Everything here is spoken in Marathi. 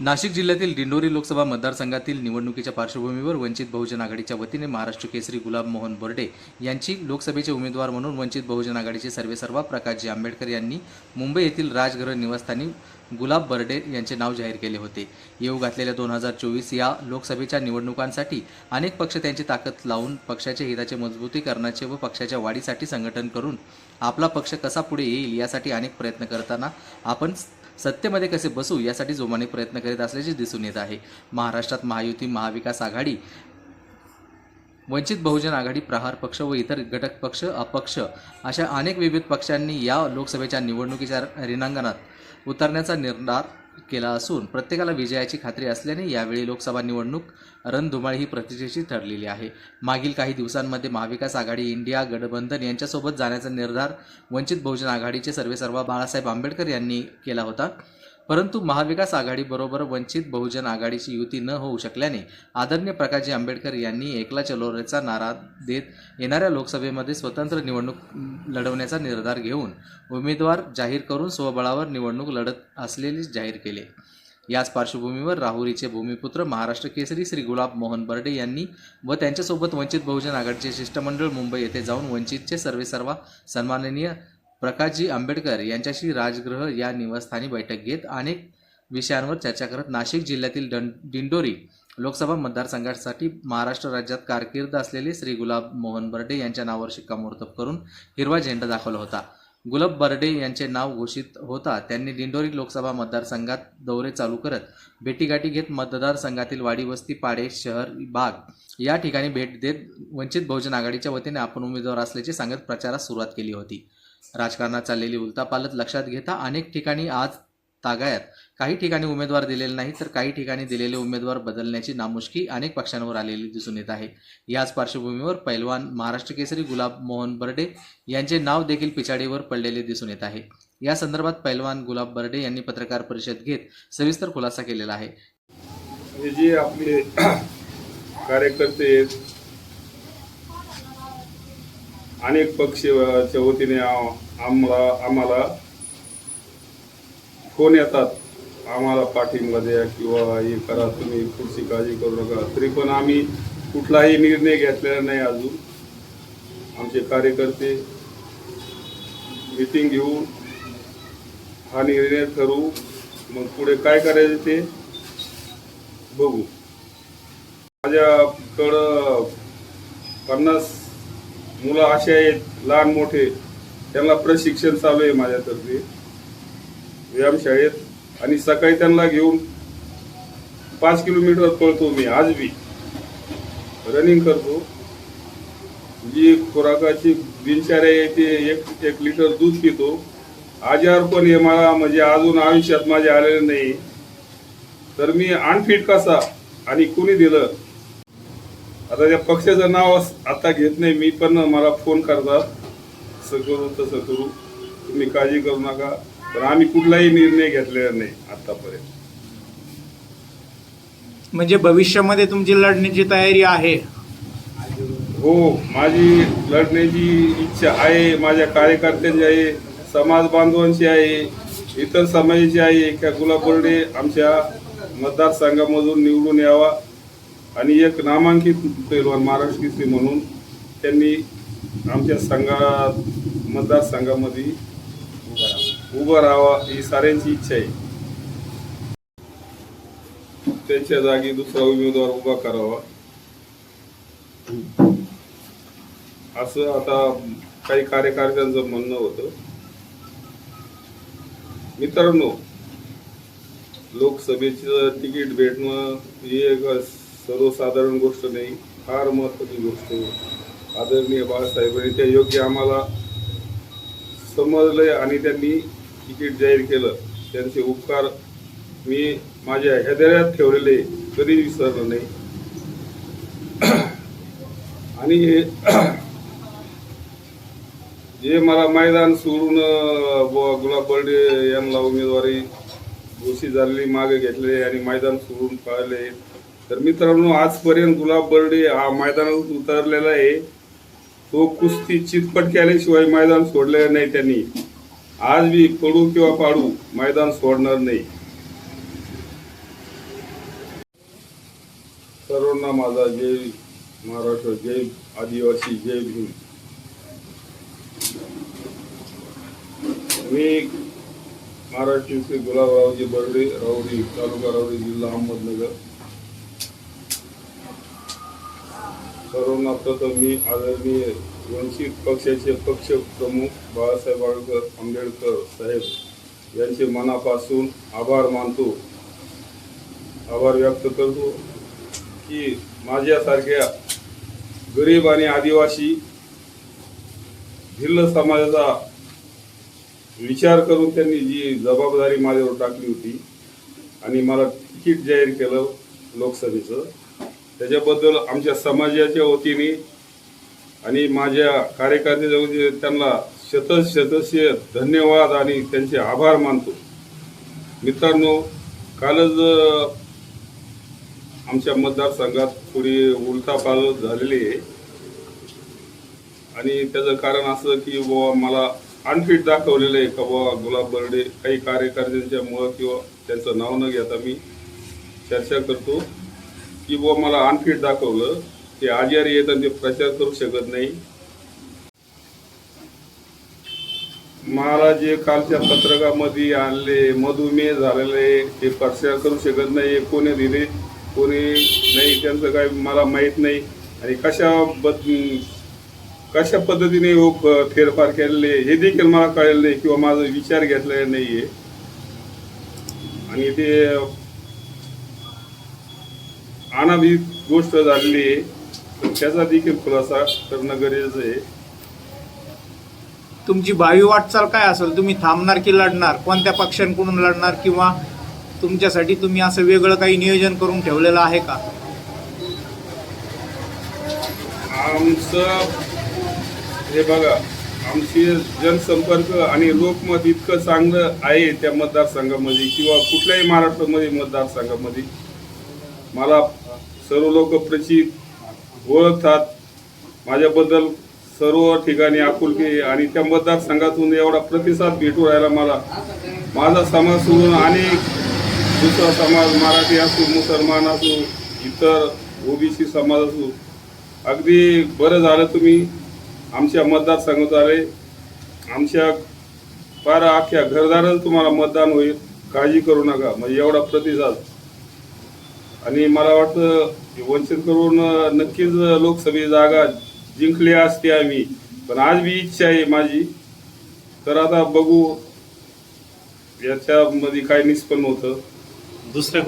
नाशिक जिल्ह्यातील दिंडोरी लोकसभा मतदारसंघातील निवडणुकीच्या पार्श्वभूमीवर वंचित बहुजन आघाडीच्या वतीने महाराष्ट्र केसरी गुलाब मोहन बर्डे यांची लोकसभेचे उमेदवार म्हणून वंचित बहुजन आघाडीचे सर्वेसर्वा प्रकाशजी आंबेडकर यांनी मुंबई येथील राजगृह निवासस्थानी गुलाब बर्डे यांचे नाव जाहीर केले होते। येऊ घातलेल्या 2024 या लोकसभेच्या निवडणुकांसाठी अनेक पक्ष त्यांची ताकद लावून पक्षाच्या हिताचे मजबूतीकरणाचे व पक्षाच्या वाढीसाठी संघटन करून आपला पक्ष कसा पुढे येईल यासाठी अनेक प्रयत्न करताना आपण सत्तेमध्ये कसे बसू यासाठी जोमाने प्रयत्न करीत असल्याचे दिसून येत आहे। महाराष्ट्रात महायुती, महाविकास आघाडी, वंचित बहुजन आघाडी, प्रहार पक्ष व इतर घटक पक्ष, अपक्ष अशा अनेक विविध पक्षांनी या लोकसभेच्या निवडणुकीच्या रिंगणात उतरण्याचा निर्धार केला असून प्रत्येकाला विजयाची खात्री असल्याने यावेळी लोकसभा निवडणूक रणधुमाळी ही प्रतिष्ठेची ठरलेली आहे। मागील काही दिवसांमध्ये महाविकास आघाडी इंडिया गठबंधन यांच्यासोबत जाण्याचा निर्धार वंचित बहुजन आघाडीचे सर्वेसर्वा बाळासाहेब आंबेडकर यांनी केला होता, परंतु महाविकास आघाडीबरोबर वंचित बहुजन आघाडीची युती न होऊ शकल्याने आदरणीय प्रकाशजी आंबेडकर यांनी एकला चलोरेचा नारा देत येणाऱ्या लोकसभेमध्ये स्वतंत्र निवडणूक लढवण्याचा निर्धार घेऊन उमेदवार जाहीर करून स्वबळावर निवडणूक लढत असलेले जाहीर केले। याच पार्श्वभूमीवर राहुरीचे भूमिपुत्र महाराष्ट्र केसरी श्री गुलाब मोहन बर्डे यांनी व त्यांच्यासोबत वंचित बहुजन आघाडीचे शिष्टमंडळ मुंबई येथे जाऊन वंचितचे सर्वेसर्वा सन्माननीय प्रकाशजी आंबेडकर यांच्याशी राजगृह या निवासस्थानी बैठक घेत अनेक विषयांवर चर्चा करत नाशिक जिल्ह्यातील दिंडोरी लोकसभा मतदारसंघासाठी महाराष्ट्र राज्यात कारकीर्द असलेले श्री गुलाब मोहन बर्डे यांच्या नावावर शिक्कामोर्तब करून हिरवा झेंडा दाखवला होता। गुलाब बर्डे यांचे नाव घोषित होता त्यांनी दिंडोरी लोकसभा मतदारसंघात दौरे चालू करत भेटीगाठी घेत मतदारसंघातील वाडी वस्ती, पाडे, शहर, बाग या ठिकाणी भेट देत वंचित बहुजन आघाडीच्या वतीने आपण उमेदवार असल्याचे सांगत प्रचारास सुरुवात केली होती। राजकारणात चाललेली उलथापालथ लक्षात घेता अनेक ठिकाणी आज तागायत काही ठिकाणी उमेदवार दिलेले नाही तर काही ठिकाणी दिलेले उमेदवार बदलण्याची नामुष्की अनेक पक्षांवर आलेली दिसून येत आहे। याच पार्श्वभूमीवर पैलवान महाराष्ट्र केसरी गुलाब मोहन बर्डे यांचे नाव देखील पिछाडीवर पडलेले दिसून येत आहे। या संदर्भात पैलवान गुलाब बर्डे यांनी पत्रकार परिषद घेत सविस्तर खुलासा केलेला आहे। हे जे आपले कार्यकर्ते अनेक पक्षाच्या वतीने आम्हाला फोन येतात, आम्हाला पाठिंबा द्या किंवा हे करा, तुम्ही पुढची काळजी करू नका, तरी पण आम्ही कुठलाही निर्णय घेतलेला नाही। अजून आमचे कार्यकर्ते मीटिंग घेऊन हा निर्णय ठरवू, मग पुढे काय करायचे ते बघू। माझ्याकडं 50 मुलं असे आहेत लहान मोठे, त्यांना प्रशिक्षण चालू आहे माझ्यातर्फे व्यायामशाळेत, आणि सकाळी त्यांना घेऊन 5 किलोमीटर पळतो मी, आज बी रनिंग करतो। जी खुराकाची दिनचर्या आहे ते 1 लिटर दूध पितो। आजार पण हे मला म्हणजे अजून आयुष्यात माझे आलेले नाही, तर मी अनफिट कसा आणि कुणी दिलं आता त्या पक्षाचं नाव आता घेत नाही मी, पण मला फोन करतात असं करू तसं करू, तुम्ही काळजी करू नका, पण आम्ही कुठलाही निर्णय घेतलेला नाही आतापर्यंत। म्हणजे भविष्यामध्ये तुमची लढण्याची तयारी आहे? हो, माझी लढण्याची इच्छा आहे, माझ्या कार्यकर्त्यांची आहे, समाज बांधवांची आहे, इतर समाजाची आहे की गुलाब बर्डे आमच्या मतदारसंघामधून निवडून यावा आणि एक नामांकित पैलवान महाराष्ट्र केसरी म्हणून त्यांनी आमच्या मतदारसंघामध्ये उभं राहावा ही साऱ्यांची इच्छा आहे। त्यांच्या जागी दुसरा उमेदवार उभा करावा असं आता काही कार्यकर्त्यांचं म्हणणं होतं। मित्रांनो, लोकसभेचं तिकीट भेटणं ही एक सर्वसाधारण गोष्ट नाही, फार महत्त्वाची गोष्ट आहे। आदरणीय बाळासाहेबांनी त्या योग्य आम्हाला समजलंय आणि त्यांनी तिकीट जाहीर केलं, त्यांचे उपकार मी माझ्या हृदयात ठेवलेले कधी विसरलो नाही। आणि जे मला मैदान सोडून गुलाब बर्डे यांना उमेदवारी घोषित झालेली मागे घेतले आणि मैदान सोडून पळाले, तर मित्रांनो आजपर्यंत गुलाब बर्डे हा मैदानात उतरलेला आहे, तो कुस्ती चितपट केल्याशिवाय मैदान सोडलेलं नाही त्यांनी। आज बी पडू किंवा पाडू मैदान सोडणार नाही। सर्वांना माझा जय महाराष्ट्र, जय आदिवासी, जय भीम. मी महाराष्ट्र श्री गुलाबरावजी बर्डे, राऊरी तालुका राऊरी, जिल्हा अहमदनगर. सर्वांना प्रथम मी आदरणीय वंचित पक्षाचे पक्ष प्रमुख बाळासाहेब आंबेडकर साहेब यांचे मनापासून आभार मानतो, आभार व्यक्त करतो की माझ्यासारख्या गरीब आणि आदिवासी भिल्ल समाजाचा विचार करून त्यांनी जी जबाबदारी माझ्यावर टाकली होती आणि मला तिकीट जाहीर केलं लोकसभेचं, त्याच्याबद्दल आमच्या समाजाच्या वतीने आणि माझ्या कार्यकर्त्याच्या वतीने त्यांना शतशः धन्यवाद आणि त्यांचे आभार मानतो. मित्रांनो, कालच आमच्या मतदारसंघात थोडी उलथापालथ झालेली आहे आणि त्याचं कारण असं की बाबा मला अनफिट दाखवलेलं आहे का बाबा गुलाब बर्डे काही कार्यकर्त्यांच्या मुळे किंवा त्यांचं नाव न घेता मी चर्चा करतो की बाबा मला अनफिट दाखवलं, ते आजारी येत आणि ते प्रचार करू शकत नाही. मला जे कालच्या पत्रकामध्ये आणले मधुमेह झालेले ते प्रचार करू शकत नाही, कोणी दिले कोणी नाही त्यांचं काही मला माहीत नाही आणि कशा पद्धतीने फेरफार केलेले हे देखील मला कळलेलं नाही किंवा माझा विचार घेतलेला नाही आहे. आणि ते अनाभित गोष्ट झालेली आहे, तर त्याचा देखील खुलासा करणं गरजेचं आहे. तुमची भावी वाटचाल काय असेल? तुम्ही थांबणार की लढणार? कोणत्या पक्षांकडून लढणार किंवा तुमच्यासाठी तुम्ही असं वेगळं काही नियोजन करून ठेवलेलं आहे का? आमचं हे बघा, आमची जनसंपर्क आणि लोकमत इतकं चांगलं आहे त्या मतदारसंघामध्ये किंवा कुठल्याही महाराष्ट्रामध्ये मतदारसंघामध्ये मला सर्व लोक परिचित ओळखतात. माझ्याबद्दल सर्व ठिकाणी आपुलकी आणि त्या मतदारसंघातून एवढा प्रतिसाद भेटू राहिला मला. माझा समाज सोडून अनेक दुसरा समाज, मराठी असो, मुसलमान असो, इतर ओबीसी समाज असो, अगदी बरं झालं तुम्ही आमच्या मतदारसंघात आले. आमच्या फार अख्ख्या घरदारात तुम्हाला मतदान होईल, काळजी करू नका. म्हणजे एवढा प्रतिसाद. आणि मला वाटतं वंचित करून नक्कीच लोकसभेची जागा जिंकली असते आम्ही, पण आज बी इच्छा आहे माझी. तर आता बघू याच्यामध्ये काय निष्पन्न होतं. दुसऱ्या